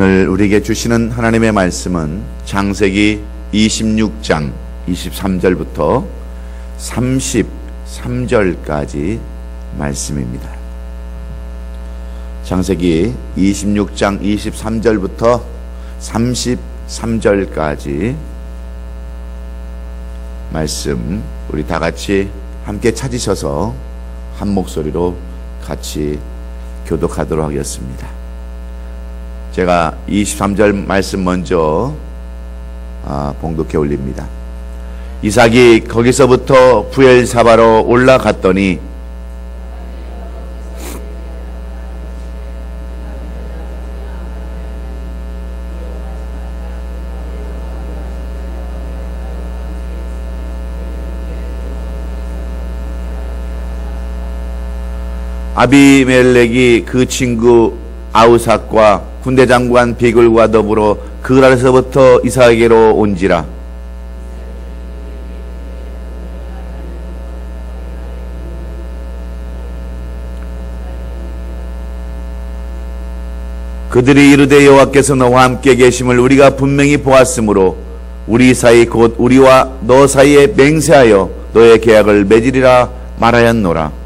오늘 우리에게 주시는 하나님의 말씀은 창세기 26장 23절부터 33절까지 말씀입니다. 창세기 26장 23절부터 33절까지 말씀 우리 다 같이 함께 찾으셔서 한 목소리로 같이 교독하도록 하겠습니다. 제가 23절 말씀 먼저 봉독해 올립니다. 이삭이 거기서부터 부엘사바로 올라갔더니 아비멜렉이 그 친구 아우삭과 군대장관 비글과 더불어 그랄에서부터 이삭에게로 온지라. 그들이 이르되 여호와께서 너와 함께 계심을 우리가 분명히 보았으므로 우리 사이 곧 우리와 너 사이에 맹세하여 너의 계약을 맺으리라 말하였노라.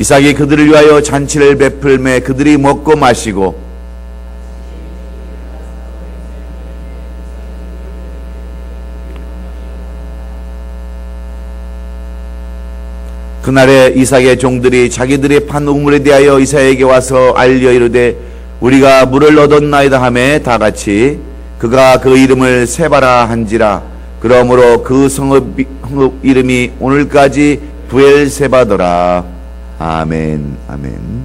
이삭이 그들을 위하여 잔치를 베풀매 그들이 먹고 마시고 그날에 이삭의 종들이 자기들의 판 우물에 대하여 이삭에게 와서 알려 이르되 우리가 물을 얻었나이다 하매 다같이 그가 그 이름을 세바라 한지라. 그러므로 그 성읍 이름이 오늘까지 부엘세바더라. 아멘. 아멘.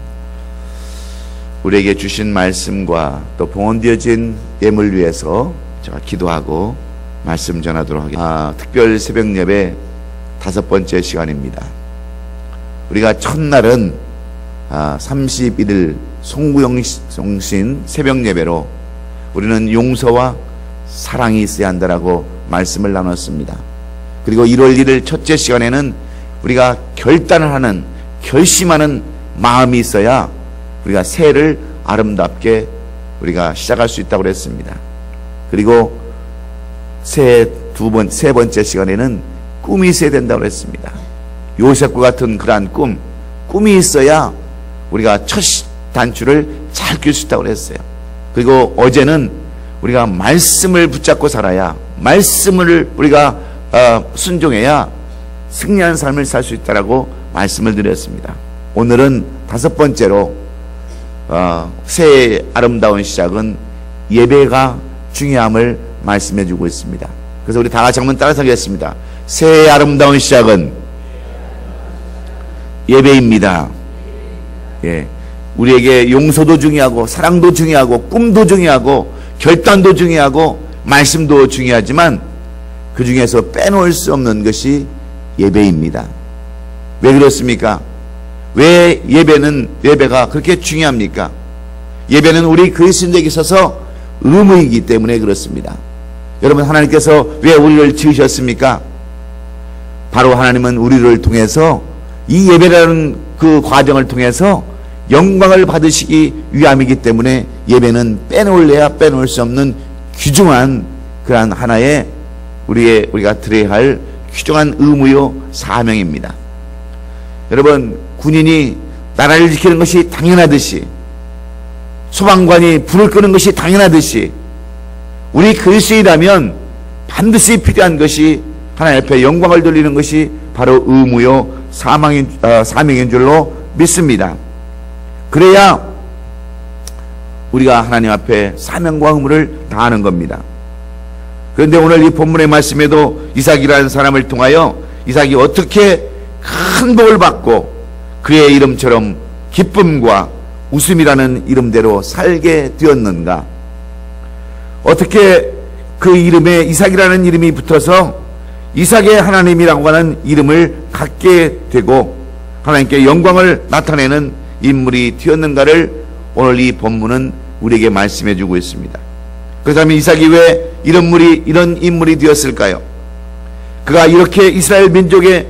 우리에게 주신 말씀과 또 봉헌되어진 예물 위해서 제가 기도하고 말씀 전하도록 하겠습니다. 특별 새벽 예배 5번째 시간입니다. 우리가 첫날은 31일 송구영신 새벽 예배로 우리는 용서와 사랑이 있어야 한다라고 말씀을 나눴습니다. 그리고 1월 1일 첫째 시간에는 우리가 결단을 하는 결심하는 마음이 있어야 우리가 새해를 아름답게 우리가 시작할 수 있다고 그랬습니다. 그리고 세 번째 시간에는 꿈이 있어야 된다고 그랬습니다. 요셉과 같은 그러한 꿈이 있어야 우리가 첫 단추를 잘 낄 수 있다고 그랬어요. 그리고 어제는 우리가 말씀을 붙잡고 살아야, 말씀을 우리가 순종해야 승리하는 삶을 살 수 있다라고 말씀을 드렸습니다. 오늘은 5번째로 새해의 아름다운 시작은 예배가 중요함을 말씀해 주고 있습니다. 그래서 우리 다 같이 한번 따라서 하겠습니다. 새해의 아름다운 시작은 예배입니다. 예, 우리에게 용서도 중요하고 사랑도 중요하고 꿈도 중요하고 결단도 중요하고 말씀도 중요하지만 그 중에서 빼놓을 수 없는 것이 예배입니다. 왜 그렇습니까? 왜 예배가 그렇게 중요합니까? 예배는 우리 그리스도인에게 있어서 의무이기 때문에 그렇습니다. 여러분, 하나님께서 왜 우리를 지으셨습니까? 바로 하나님은 우리를 통해서 이 예배라는 그 과정을 통해서 영광을 받으시기 위함이기 때문에 예배는 빼놓을래야 빼놓을 수 없는 귀중한 그러한 하나의 우리가 드려야 할 귀중한 의무요 사명입니다. 여러분, 군인이 나라를 지키는 것이 당연하듯이, 소방관이 불을 끄는 것이 당연하듯이, 우리 그리스도인이라면 반드시 필요한 것이 하나님 앞에 영광을 돌리는 것이 바로 의무요 사명인 줄로 믿습니다. 그래야 우리가 하나님 앞에 사명과 의무를 다하는 겁니다. 그런데 오늘 이 본문의 말씀에도 이삭이라는 사람을 통하여 이삭이 어떻게 큰 복을 받고 그의 이름처럼 기쁨과 웃음이라는 이름대로 살게 되었는가? 어떻게 그 이름에 이삭이라는 이름이 붙어서 이삭의 하나님이라고 하는 이름을 갖게 되고 하나님께 영광을 나타내는 인물이 되었는가를 오늘 이 본문은 우리에게 말씀해 주고 있습니다. 그렇다면 이삭이 왜 이런 인물이 되었을까요? 그가 이렇게 이스라엘 민족의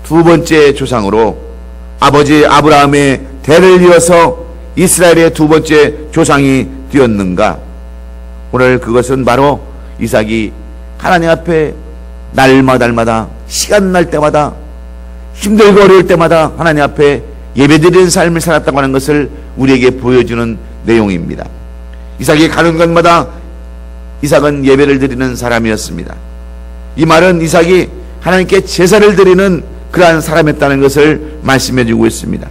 두 번째 조상으로 아버지 아브라함의 대를 이어서 이스라엘의 두 번째 조상이 되었는가? 오늘 그것은 바로 이삭이 하나님 앞에 날마다 시간 날 때마다 힘들고 어려울 때마다 하나님 앞에 예배드리는 삶을 살았다고 하는 것을 우리에게 보여주는 내용입니다. 이삭이 가는 곳마다 이삭은 예배를 드리는 사람이었습니다. 이 말은 이삭이 하나님께 제사를 드리는 그러한 사람이었다는 것을 말씀해 주고 있습니다.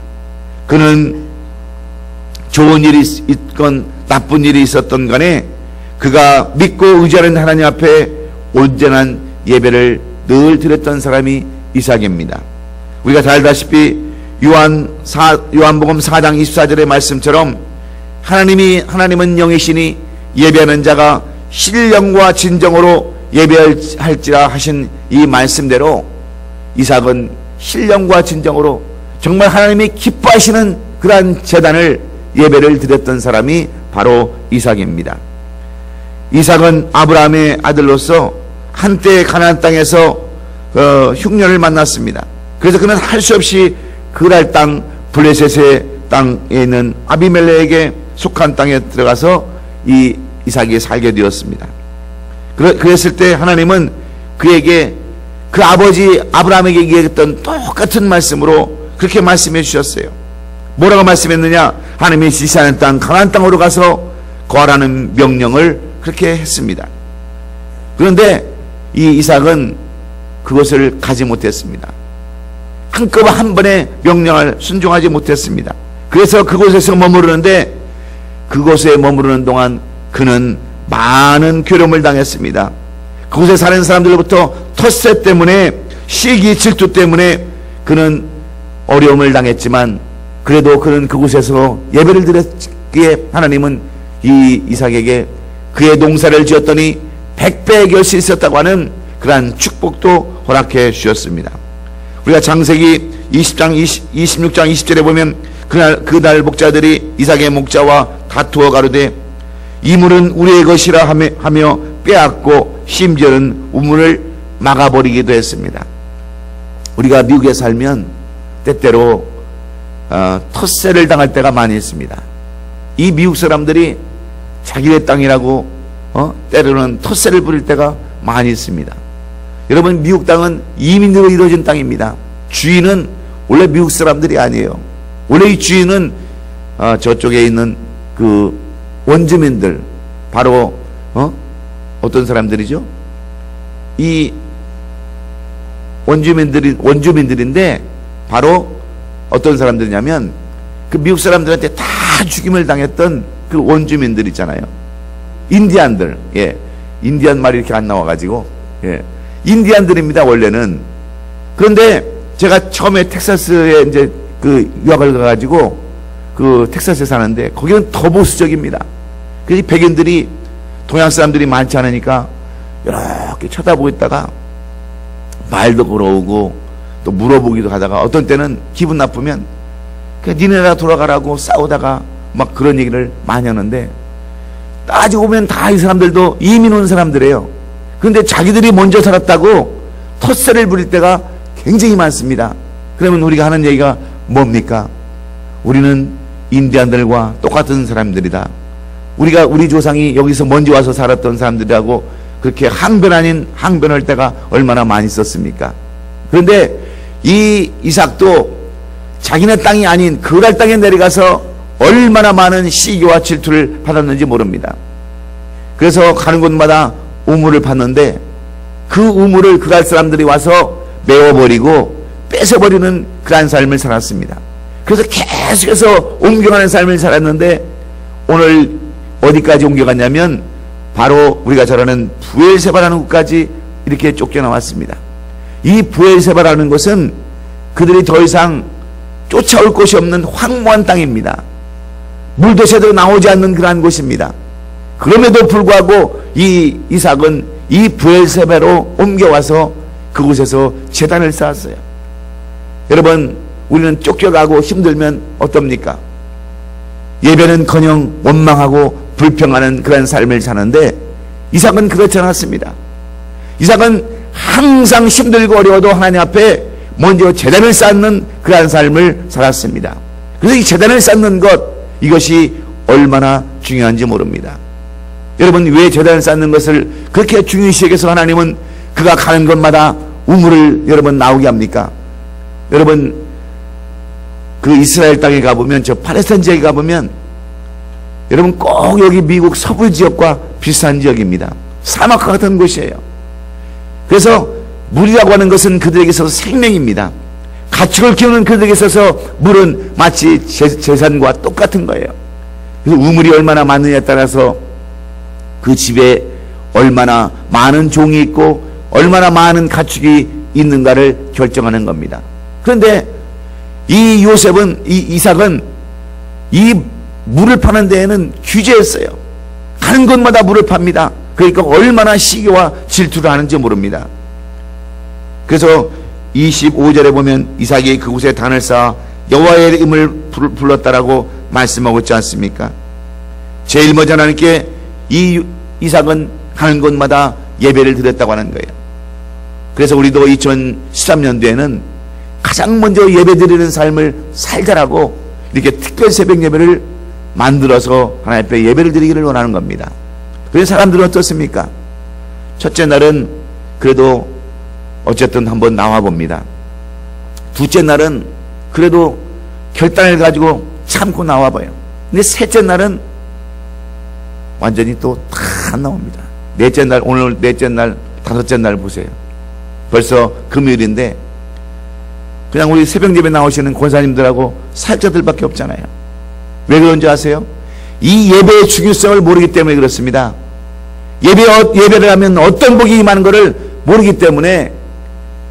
그는 좋은 일이 있건 나쁜 일이 있었던 간에 그가 믿고 의지하는 하나님 앞에 온전한 예배를 늘 드렸던 사람이 이삭입니다. 우리가 잘 알다시피 요한복음 4장 24절의 말씀처럼 하나님은 영이시니 예배하는 자가 신령과 진정으로 예배할지라 하신 이 말씀대로 이삭은 신령과 진정으로 정말 하나님이 기뻐하시는 그러한 제단을 예배를 드렸던 사람이 바로 이삭입니다. 이삭은 아브라함의 아들로서 한때 가나안 땅에서 흉년을 만났습니다. 그래서 그는 할 수 없이 그랄 땅 블레셋의 땅에 있는 아비멜렉에게 속한 땅에 들어가서 이 이삭이 살게 되었습니다. 그랬을 때 하나님은 그에게 그 아버지 아브라함에게 얘기했던 똑같은 말씀으로 그렇게 말씀해 주셨어요. 뭐라고 말씀했느냐? 하나님이 지시하는 땅 가나안 땅으로 가서 거하라는 명령을 그렇게 했습니다. 그런데 이 이삭은 그것을 가지 못했습니다. 한꺼번에 한 번에 명령을 순종하지 못했습니다. 그래서 그곳에서 머무르는데 그곳에 머무르는 동안 그는 많은 괴로움을 당했습니다. 그곳에 사는 사람들로부터 텃세 때문에 시기 질투 때문에 그는 어려움을 당했지만 그래도 그는 그곳에서 예배를 드렸기에 하나님은 이 이삭에게 그의 농사를 지었더니 100배의 결실이 있었다고 하는 그러한 축복도 허락해 주셨습니다. 우리가 창세기 26장 20절에 보면 그날 목자들이 이삭의 목자와 다투어 가로되 이 물은 우리의 것이라 하며 빼앗고 심지어는 우물을 막아버리기도 했습니다. 우리가 미국에 살면 때때로 텃세를 당할 때가 많이 있습니다. 이 미국 사람들이 자기네 땅이라고 때로는 텃세를 부릴 때가 많이 있습니다. 여러분, 미국 땅은 이민으로 이루어진 땅입니다. 주인은 원래 미국 사람들이 아니에요. 원래 이 주인은 저쪽에 있는 그 원주민들, 바로 어떤 사람들이죠? 이 원주민들인데 바로 어떤 사람들이냐면 그 미국 사람들한테 다 죽임을 당했던 그 원주민들 있잖아요. 인디안들. 예. 인디안 말이 이렇게 안 나와가지고, 예. 인디안들입니다, 원래는. 그런데 제가 처음에 텍사스에 이제 그 유학을 가가지고 그 텍사스에 사는데 거기는 더 보수적입니다. 그래서 이 백인들이 동양 사람들이 많지 않으니까 이렇게 쳐다보고 있다가 말도 걸어오고 또 물어보기도 하다가 어떤 때는 기분 나쁘면 그냥 니네나 돌아가라고 싸우다가 막 그런 얘기를 많이 하는데 따지고 보면 다 이 사람들도 이민 온 사람들이에요. 그런데 자기들이 먼저 살았다고 텃세를 부릴 때가 굉장히 많습니다. 그러면 우리가 하는 얘기가 뭡니까? 우리는 인디안들과 똑같은 사람들이다. 우리 조상이 여기서 먼저 와서 살았던 사람들하고 그렇게 항변 아닌 항변할 때가 얼마나 많이 있었습니까? 그런데 이 이삭도 자기네 땅이 아닌 그랄 땅에 내려가서 얼마나 많은 시기와 질투를 받았는지 모릅니다. 그래서 가는 곳마다 우물을 팠는데 그 우물을 그갈 사람들이 와서 메워버리고 뺏어버리는 그러한 삶을 살았습니다. 그래서 계속해서 옮겨가는 삶을 살았는데 오늘 어디까지 옮겨갔냐면 바로 우리가 잘 아는 부엘세바라는 곳까지 이렇게 쫓겨나왔습니다. 이 부엘세바라는 곳은 그들이 더 이상 쫓아올 곳이 없는 황무한 땅입니다. 물도 제대로 나오지 않는 그러한 곳입니다. 그럼에도 불구하고 이 이삭은 이 부엘세바로 옮겨와서 그곳에서 제단을 쌓았어요. 여러분, 우리는 쫓겨가고 힘들면 어떻습니까? 예배는커녕 원망하고 불평하는 그런 삶을 사는데 이삭은 그렇지 않았습니다. 이삭은 항상 힘들고 어려워도 하나님 앞에 먼저 제단을 쌓는 그러한 삶을 살았습니다. 그래서 이 제단을 쌓는 것, 이것이 얼마나 중요한지 모릅니다. 여러분, 왜 제단을 쌓는 것을 그렇게 중요시 여겨서 하나님은 그가 가는 곳마다 우물을 여러분 나오게 합니까? 여러분, 그 이스라엘 땅에 가보면, 저 팔레스타인 지역에 가보면 여러분 꼭 여기 미국 서부 지역과 비슷한 지역입니다. 사막과 같은 곳이에요. 그래서 물이라고 하는 것은 그들에게 있어서 생명입니다. 가축을 키우는 그들에게 있어서 물은 마치 재산과 똑같은 거예요. 그래서 우물이 얼마나 많느냐에 따라서 그 집에 얼마나 많은 종이 있고 얼마나 많은 가축이 있는가를 결정하는 겁니다. 그런데 이 요셉은, 이 이삭은 이 물을 파는 데에는 규제했어요. 가는 곳마다 물을 팝니다. 그러니까 얼마나 시기와 질투를 하는지 모릅니다. 그래서 25절에 보면 이삭이 그곳에 단을 쌓아 여호와의 이름을 불렀다라고 말씀하고 있지 않습니까? 제일 먼저 하나님께 이 이삭은 가는 곳마다 예배를 드렸다고 하는 거예요. 그래서 우리도 2013년도에는 가장 먼저 예배 드리는 삶을 살자라고 이렇게 특별 새벽 예배를 만들어서 하나님 앞에 예배를 드리기를 원하는 겁니다. 그래서 사람들은 어떻습니까? 첫째 날은 그래도 어쨌든 한번 나와 봅니다. 둘째 날은 그래도 결단을 가지고 참고 나와 봐요. 근데 셋째 날은 완전히 또 다 나옵니다. 넷째 날, 오늘 넷째 날, 다섯째 날 보세요. 벌써 금요일인데 그냥 우리 새벽 예배 나오시는 권사님들하고 사역자들밖에 없잖아요. 왜 그런지 아세요? 이 예배의 중요성을 모르기 때문에 그렇습니다. 예배를 하면 어떤 복이 임하는 것을 모르기 때문에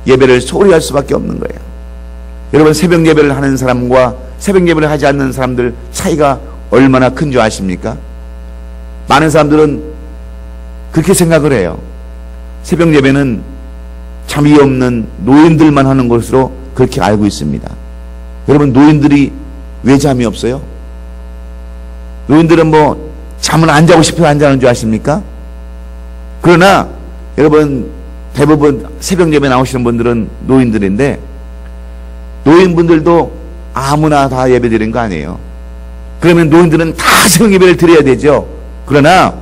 예배를 소홀히 할 수밖에 없는 거예요. 여러분, 새벽 예배를 하는 사람과 새벽 예배를 하지 않는 사람들 차이가 얼마나 큰 줄 아십니까? 많은 사람들은 그렇게 생각을 해요. 새벽 예배는 잠이 없는 노인들만 하는 것으로 그렇게 알고 있습니다. 여러분, 노인들이 왜 잠이 없어요? 노인들은 뭐 잠을 안 자고 싶어서 안 자는 줄 아십니까? 그러나 여러분, 대부분 새벽 예배 나오시는 분들은 노인들인데 노인분들도 아무나 다 예배 드리는 거 아니에요. 그러면 노인들은 다 새벽 예배를 드려야 되죠. 그러나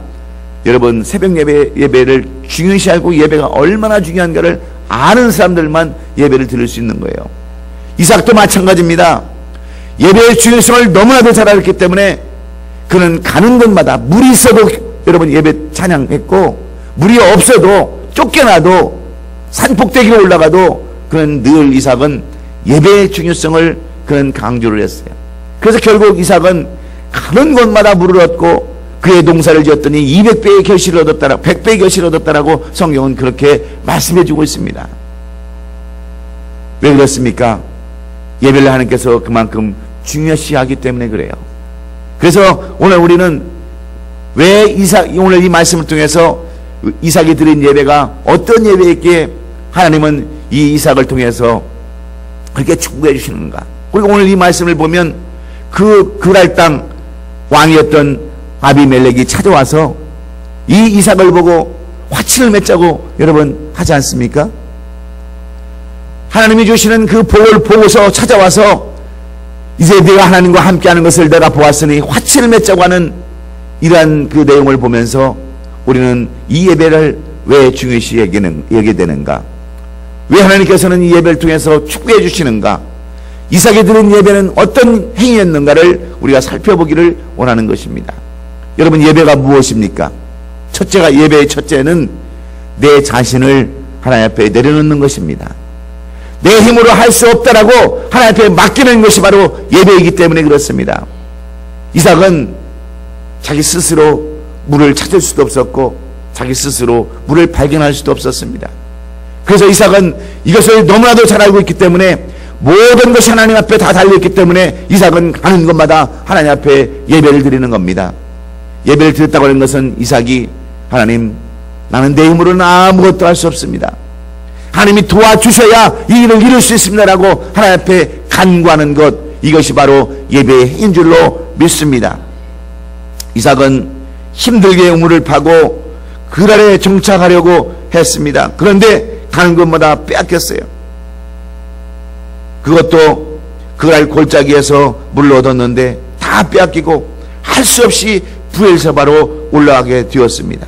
여러분, 새벽 예배를 중요시 알고 예배가 얼마나 중요한가를 아는 사람들만 예배를 드릴 수 있는 거예요. 이삭도 마찬가지입니다. 예배의 중요성을 너무나도 잘 알았기 때문에 그는 가는 곳마다 물이 있어도 여러분 예배 찬양했고, 물이 없어도 쫓겨나도 산꼭대기로 올라가도 그는 늘 이삭은 예배의 중요성을 그는 강조를 했어요. 그래서 결국 이삭은 가는 곳마다 물을 얻고 그의 농사를 지었더니 200배의 결실을 얻었다라고, 100배의 결실을 얻었다라고 성경은 그렇게 말씀해 주고 있습니다. 왜 그렇습니까? 예배를 하나님께서 그만큼 중요시하기 때문에 그래요. 그래서 오늘 우리는 왜 오늘 이 말씀을 통해서 이삭이 드린 예배가 어떤 예배였기에 하나님은 이 이삭을 통해서 그렇게 축복해 주시는가? 그리고 오늘 이 말씀을 보면 그 그랄 땅 왕이었던 아비멜렉이 찾아와서 이 이삭을 보고 화친을 맺자고 여러분 하지 않습니까? 하나님이 주시는 그 복을 보고서 찾아와서 이제 내가 하나님과 함께하는 것을 내가 보았으니 화친을 맺자고 하는 이러한 그 내용을 보면서 우리는 이 예배를 왜 중요시 여기게 되는가? 왜 하나님께서는 이 예배를 통해서 축복해 주시는가? 이삭이 드린 예배는 어떤 행위였는가를 우리가 살펴보기를 원하는 것입니다. 여러분, 예배가 무엇입니까? 첫째가, 예배의 첫째는 내 자신을 하나님 앞에 내려놓는 것입니다. 내 힘으로 할 수 없다라고 하나님 앞에 맡기는 것이 바로 예배이기 때문에 그렇습니다. 이삭은 자기 스스로 물을 찾을 수도 없었고 자기 스스로 물을 발견할 수도 없었습니다. 그래서 이삭은 이것을 너무나도 잘 알고 있기 때문에 모든 것이 하나님 앞에 다 달려있기 때문에 이삭은 가는 곳마다 하나님 앞에 예배를 드리는 겁니다. 예배를 드렸다고 하는 것은 이삭이 하나님, 나는 내 힘으로는 아무것도 할 수 없습니다. 하나님이 도와주셔야 이 일을 이룰 수 있습니다라고 하나님 앞에 간구하는 것, 이것이 바로 예배의 행인 줄로 믿습니다. 이삭은 힘들게 우물을 파고 그 아래 정착하려고 했습니다. 그런데 가는 곳마다 빼앗겼어요. 그것도 그 알 골짜기에서 물을 얻었는데 다 빼앗기고 할 수 없이 브엘세바로 올라가게 되었습니다.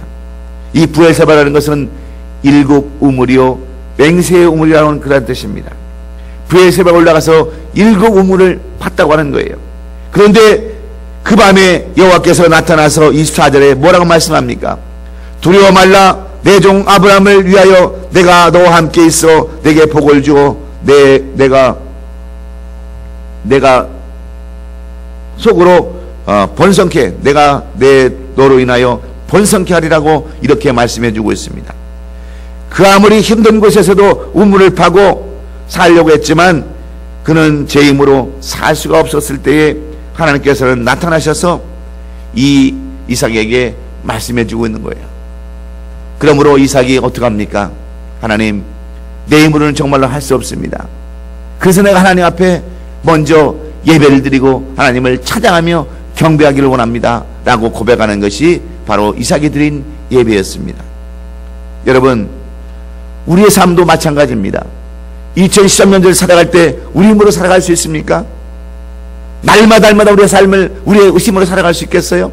이 브엘세바라는 것은 일곱 우물이요 맹세의 우물이라는 그런 뜻입니다. 브엘세바에 올라가서 일곱 우물을 팠다고 하는 거예요. 그런데 그 밤에 여호와께서 나타나서 24절에 뭐라고 말씀합니까? 두려워 말라, 내 종 아브라함을 위하여 내가 너와 함께 있어 내게 복을 주어 내가 속으로 번성케, 내가 너로 인하여 번성케 하리라고 이렇게 말씀해 주고 있습니다. 그 아무리 힘든 곳에서도 우물을 파고 살려고 했지만 그는 제 힘으로 살 수가 없었을 때에 하나님께서는 나타나셔서 이 이삭에게 말씀해 주고 있는 거예요. 그러므로 이삭이 어떡합니까? 하나님, 내 힘으로는 정말로 할 수 없습니다. 그래서 내가 하나님 앞에 먼저 예배를 드리고 하나님을 찬양하며 경배하기를 원합니다 라고 고백하는 것이 바로 이삭이 드린 예배였습니다. 여러분, 우리의 삶도 마찬가지입니다. 2013년을 살아갈 때 우리 힘으로 살아갈 수 있습니까? 날마다 우리의 삶을 우리의 의심으로 살아갈 수 있겠어요?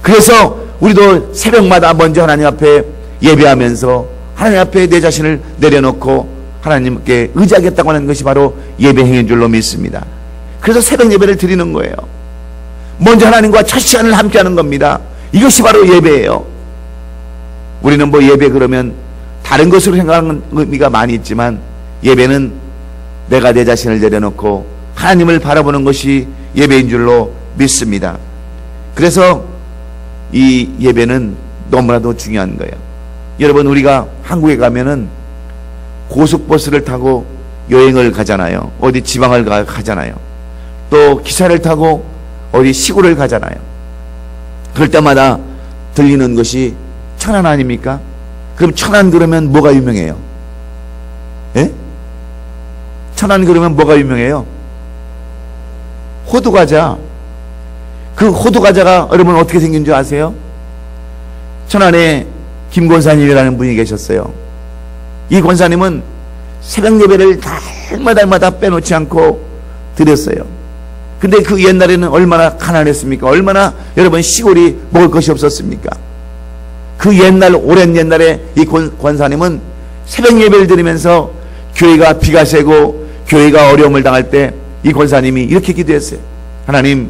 그래서 우리도 새벽마다 먼저 하나님 앞에 예배하면서 하나님 앞에 내 자신을 내려놓고 하나님께 의지하겠다고 하는 것이 바로 예배 행인 줄로 믿습니다. 그래서 새벽 예배를 드리는 거예요. 먼저 하나님과 첫 시간을 함께 하는 겁니다. 이것이 바로 예배예요. 우리는 뭐 예배 그러면 다른 것으로 생각하는 의미가 많이 있지만 예배는 내가 내 자신을 내려놓고 하나님을 바라보는 것이 예배인 줄로 믿습니다. 그래서 이 예배는 너무나도 중요한 거예요. 여러분, 우리가 한국에 가면은 고속버스를 타고 여행을 가잖아요. 어디 지방을 가잖아요. 또 기차를 타고 어디 시골을 가잖아요. 그럴 때마다 들리는 것이 천안 아닙니까? 그럼 천안 그러면 뭐가 유명해요? 예? 천안 그러면 뭐가 유명해요? 호두과자. 그 호두과자가 여러분 어떻게 생긴 줄 아세요? 천안에 김 권사님이라는 분이 계셨어요. 이 권사님은 새벽 예배를 날마다 빼놓지 않고 드렸어요. 근데 그 옛날에는 얼마나 가난했습니까? 얼마나 여러분 시골이 먹을 것이 없었습니까? 그 옛날, 오랜 옛날에 이 권사님은 새벽 예배를 드리면서 교회가 비가 새고 교회가 어려움을 당할 때 이 권사님이 이렇게 기도했어요. 하나님,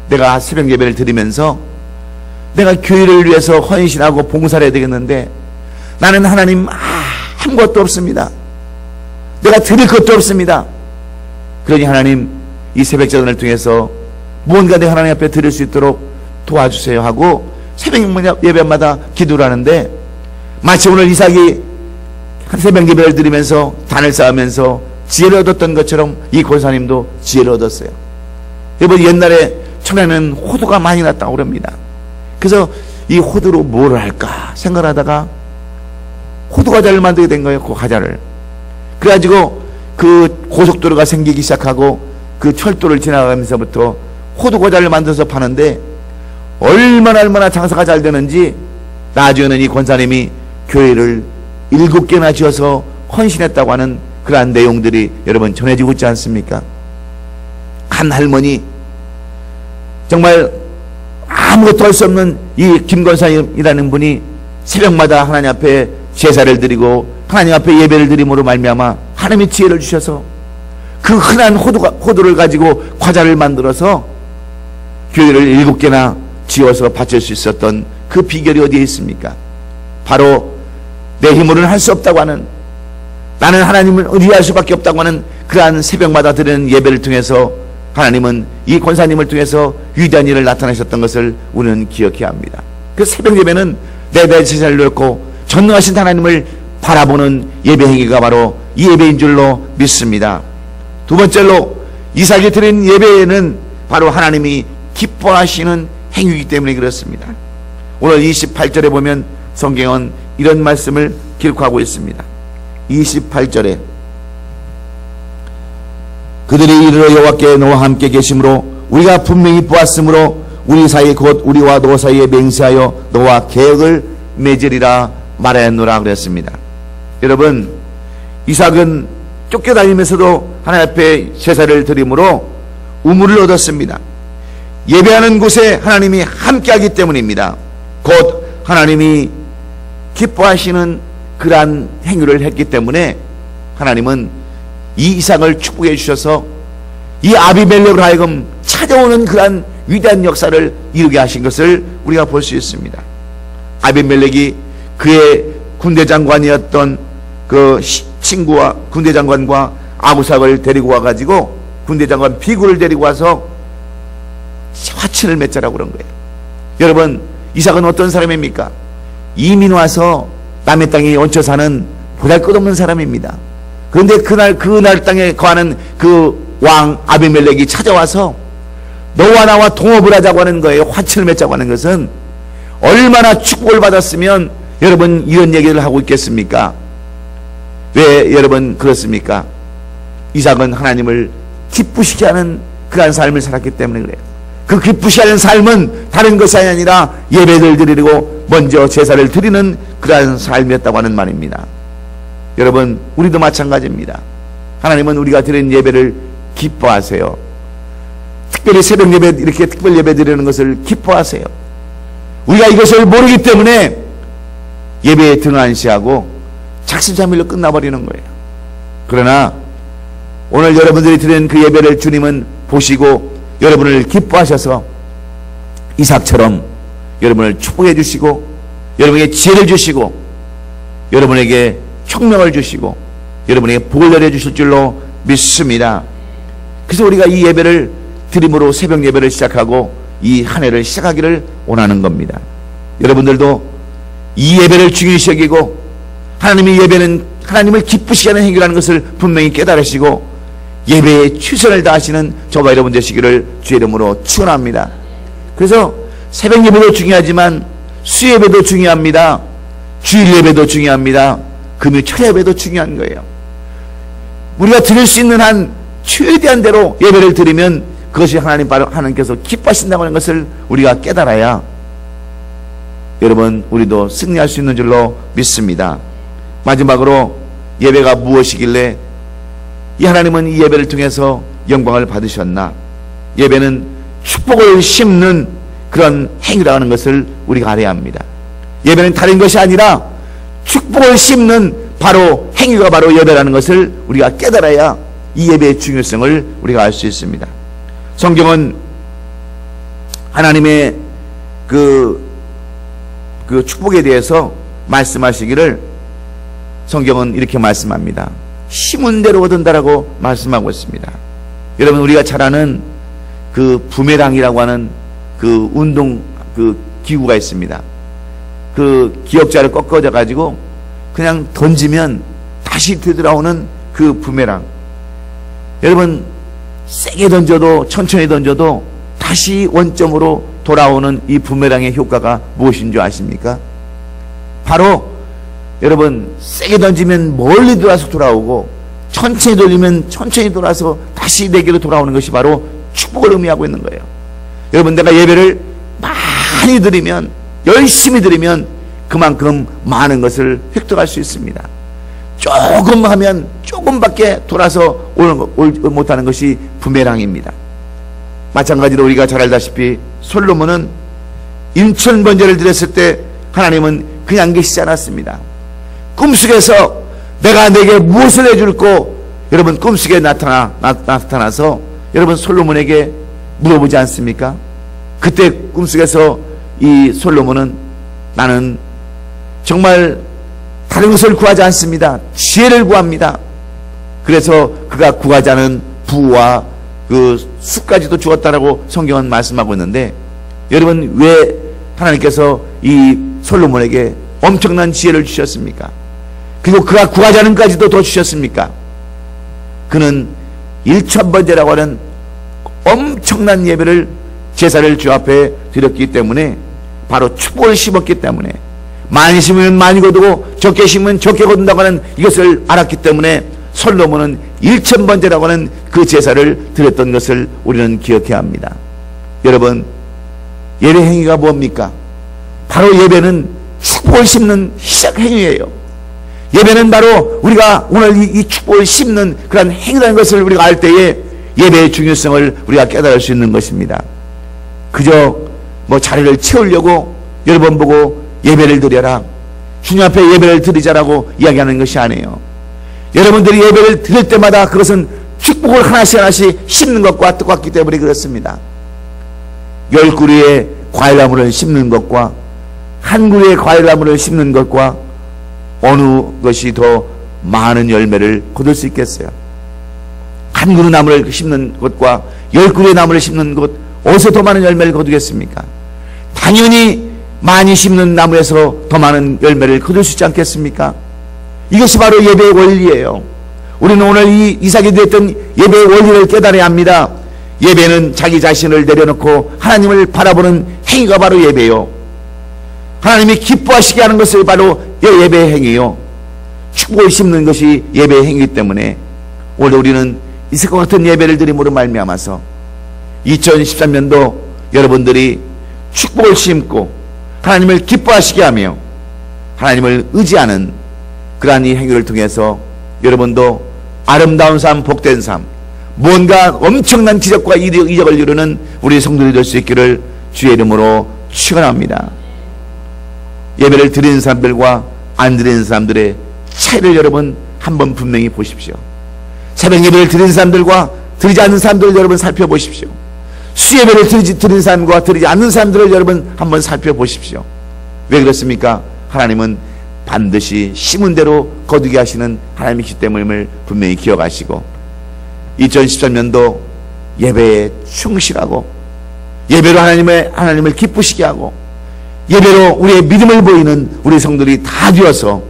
내가 새벽 예배를 드리면서 내가 교회를 위해서 헌신하고 봉사를 해야 되겠는데 나는 하나님 아무것도 없습니다. 내가 드릴 것도 없습니다. 그러니 하나님, 이 새벽 전을 통해서 무언가 내가 하나님 앞에 드릴 수 있도록 도와주세요 하고 새벽 예배마다 기도를 하는데 마치 오늘 이삭이 새벽 예배를 드리면서 단을 쌓으면서 지혜를 얻었던 것처럼 이 권사님도 지혜를 얻었어요. 여러분, 옛날에 천안에는 호두가 많이 났다고 그럽니다. 그래서 이 호두로 뭘 할까 생각하다가 호두과자를 만들게 된 거예요. 그 과자를. 그래가지고 그 고속도로가 생기기 시작하고 그 철도를 지나가면서부터 호두과자를 만들어서 파는데 얼마나 장사가 잘 되는지 나중에는 이 권사님이 교회를 7개나 지어서 헌신했다고 하는 그러한 내용들이 여러분 전해지고 있지 않습니까? 한 할머니, 정말 아무것도 할 수 없는 이 김권사님이라는 분이 새벽마다 하나님 앞에 제사를 드리고 하나님 앞에 예배를 드림으로 말미암아 하나님이 지혜를 주셔서 그 흔한 호두를 가지고 과자를 만들어서 교회를 7개나 지어서 바칠 수 있었던 그 비결이 어디에 있습니까? 바로 내 힘으로는 할 수 없다고 하는, 나는 하나님을 의지할 수밖에 없다고 하는 그러한 새벽마다 드리는 예배를 통해서 하나님은 이 권사님을 통해서 위대한 일을 나타내셨던 것을 우리는 기억해야 합니다. 그 새벽 예배는 내 자신을 놓고 전능하신 하나님을 바라보는 예배 행위가 바로 이 예배인 줄로 믿습니다. 두 번째로 이삭이 드린 예배는 바로 하나님이 기뻐하시는 행위이기 때문에 그렇습니다. 오늘 28절에 보면 성경은 이런 말씀을 기록하고 있습니다. 28절에 그들이 이르러 여호와께 너와 함께 계심으로 우리가 분명히 보았으므로 우리 사이 곧 우리와 너 사이에 맹세하여 너와 계약을 맺으리라 말하였노라 그랬습니다. 여러분, 이삭은 쫓겨다니면서도 하나님 앞에 제사를 드림으로 우물을 얻었습니다. 예배하는 곳에 하나님이 함께하기 때문입니다. 곧 하나님이 기뻐하시는 그러한 행위를 했기 때문에 하나님은 이 이삭을 축복해 주셔서 이 아비멜렉으로 하여금 찾아오는 그러한 위대한 역사를 이루게 하신 것을 우리가 볼 수 있습니다. 아비멜렉이 그의 군대장관이었던 그 친구와 군대장관과 아구삭을 데리고 와가지고 군대장관 비굴을 데리고 와서 화친을 맺자라고 그런 거예요. 여러분, 이삭은 어떤 사람입니까? 이민 와서 남의 땅에 얹혀 사는 보잘것없는 사람입니다. 그런데 그날 땅에 거하는 그 왕 아비멜렉이 찾아와서 너와 나와 동업을 하자고 하는 거예요. 화친을 맺자고 하는 것은 얼마나 축복을 받았으면 여러분 이런 얘기를 하고 있겠습니까? 왜 여러분 그렇습니까? 이삭은 하나님을 기쁘시게 하는 그러한 삶을 살았기 때문에 그래요. 그 기쁘시게 하는 삶은 다른 것이 아니라 예배를 드리고 먼저 제사를 드리는 그러한 삶이었다고 하는 말입니다. 여러분, 우리도 마찬가지입니다. 하나님은 우리가 드리는 예배를 기뻐하세요. 특별히 새벽 예배, 이렇게 특별 예배 드리는 것을 기뻐하세요. 우리가 이것을 모르기 때문에 예배에 등한시하고 작심삼일로 끝나버리는 거예요. 그러나 오늘 여러분들이 드리는 그 예배를 주님은 보시고 여러분을 기뻐하셔서 이삭처럼 여러분을 축복해 주시고 여러분에게 지혜를 주시고 여러분에게 혁명을 주시고 여러분에게 복을 내려 주실 줄로 믿습니다. 그래서 우리가 이 예배를 드림으로 새벽 예배를 시작하고 이 한 해를 시작하기를 원하는 겁니다. 여러분들도 이 예배를 중요시 여기고 하나님의 예배는 하나님을 기쁘시게 하는 행위라는 것을 분명히 깨달으시고 예배에 최선을 다하시는 저와 여러분 되시기를 주의 이름으로 축원합니다. 그래서 새벽 예배도 중요하지만 수예배도 중요합니다. 주일 예배도 중요합니다. 금요 철야 예배도 중요한 거예요. 우리가 드릴 수 있는 한 최대한 대로 예배를 드리면 그것이 하나님께서 기뻐하신다고 하는 것을 우리가 깨달아야 여러분 우리도 승리할 수 있는 줄로 믿습니다. 마지막으로 예배가 무엇이길래 이 하나님은 이 예배를 통해서 영광을 받으셨나? 예배는 축복을 심는 그런 행위라는 것을 우리가 알아야 합니다. 예배는 다른 것이 아니라 축복을 심는 바로 행위가 바로 예배라는 것을 우리가 깨달아야 이 예배의 중요성을 우리가 알 수 있습니다. 성경은 하나님의 그 축복에 대해서 말씀하시기를 성경은 이렇게 말씀합니다. 심은 대로 얻은다라고 말씀하고 있습니다. 여러분, 우리가 잘 아는 그 부메랑이라고 하는 그 운동 그 기구가 있습니다. 그 기역자를 꺾어져 가지고 그냥 던지면 다시 되돌아오는 그 부메랑. 여러분, 세게 던져도 천천히 던져도 다시 원점으로 돌아오는 이 부메랑의 효과가 무엇인 줄 아십니까? 바로 여러분, 세게 던지면 멀리 돌아서 돌아오고 천천히 돌리면 천천히 돌아서 다시 내게로 돌아오는 것이 바로 축복을 의미하고 있는 거예요. 여러분, 내가 예배를 많이 드리면, 열심히 드리면 그만큼 많은 것을 획득할 수 있습니다. 조금 하면 조금밖에 돌아서 못하는 것이 부메랑입니다. 마찬가지로 우리가 잘 알다시피 솔로몬은 인천 번제를 드렸을 때 하나님은 그냥 계시지 않았습니다. 꿈속에서 내가 내게 무엇을 해줄고, 여러분 꿈속에 나타나서 여러분 솔로몬에게 물어보지 않습니까? 그때 꿈속에서 이 솔로몬은 나는 정말 다른 것을 구하지 않습니다. 지혜를 구합니다. 그래서 그가 구하지 않은 부와 그 수까지도 주었다라고 성경은 말씀하고 있는데, 여러분 왜 하나님께서 이 솔로몬에게 엄청난 지혜를 주셨습니까? 그리고 그가 구하지 않은 까지도 더 주셨습니까? 그는 일천번제라고 하는 엄청난 예배를 제사를 주 앞에 드렸기 때문에, 바로 축복을 심었기 때문에, 많이 심으면 많이 거두고 적게 심으면 적게 거둔다고 하는 이것을 알았기 때문에 솔로몬은 일천번제라고 하는 그 제사를 드렸던 것을 우리는 기억해야 합니다. 여러분, 예배 행위가 뭡니까? 바로 예배는 축복을 심는 시작 행위예요. 예배는 바로 우리가 오늘 이 축복을 심는 그런 행위라는 것을 우리가 알 때에 예배의 중요성을 우리가 깨달을 수 있는 것입니다. 그저 자리를 채우려고 여러 번 보고 예배를 드려라, 주님 앞에 예배를 드리자라고 이야기하는 것이 아니에요. 여러분들이 예배를 드릴 때마다 그것은 축복을 하나씩 하나씩 심는 것과 똑같기 때문에 그렇습니다. 10그루의 과일나무를 심는 것과 한 그루의 과일나무를 심는 것과 어느 것이 더 많은 열매를 거둘 수 있겠어요? 한 그루 나무를 심는 것과 10그루의 나무를 심는 것, 어디서 더 많은 열매를 거두겠습니까? 당연히 많이 심는 나무에서 더 많은 열매를 거둘 수 있지 않겠습니까? 이것이 바로 예배의 원리예요. 우리는 오늘 이 이삭이 드렸던 예배의 원리를 깨달아야 합니다. 예배는 자기 자신을 내려놓고 하나님을 바라보는 행위가 바로 예배요. 하나님이 기뻐하시게 하는 것을 바로 예배의 행위요. 축복을 심는 것이 예배의 행위이기 때문에 오늘 우리는 이삭과 같은 예배를 드림으로 말미암아서 2013년도 여러분들이 축복을 심고 하나님을 기뻐하시게 하며 하나님을 의지하는 그러한 이 행위를 통해서 여러분도 아름다운 삶, 복된 삶, 뭔가 엄청난 기적과 이적을 이루는 우리 성도들이 될 수 있기를 주의 이름으로 축원합니다. 예배를 드리는 사람들과 안 드리는 사람들의 차이를 여러분 한번 분명히 보십시오. 새벽 예배를 드리는 사람들과 드리지 않는 사람들을 여러분 살펴보십시오. 수예배를 드리는 사람과 드리지 않는 사람들을 여러분 한번 살펴보십시오. 왜 그렇습니까? 하나님은 반드시 심은 대로 거두게 하시는 하나님이기 때문임을 분명히 기억하시고 2013년도 예배에 충실하고 예배로 하나님을 기쁘시게 하고 예배로 우리의 믿음을 보이는 우리 성들이 다 되어서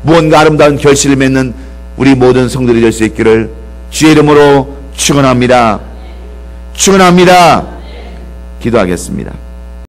무언가 아름다운 결실을 맺는 우리 모든 성들이 될 수 있기를 주의 이름으로 축원합니다. 축원합니다. 기도하겠습니다.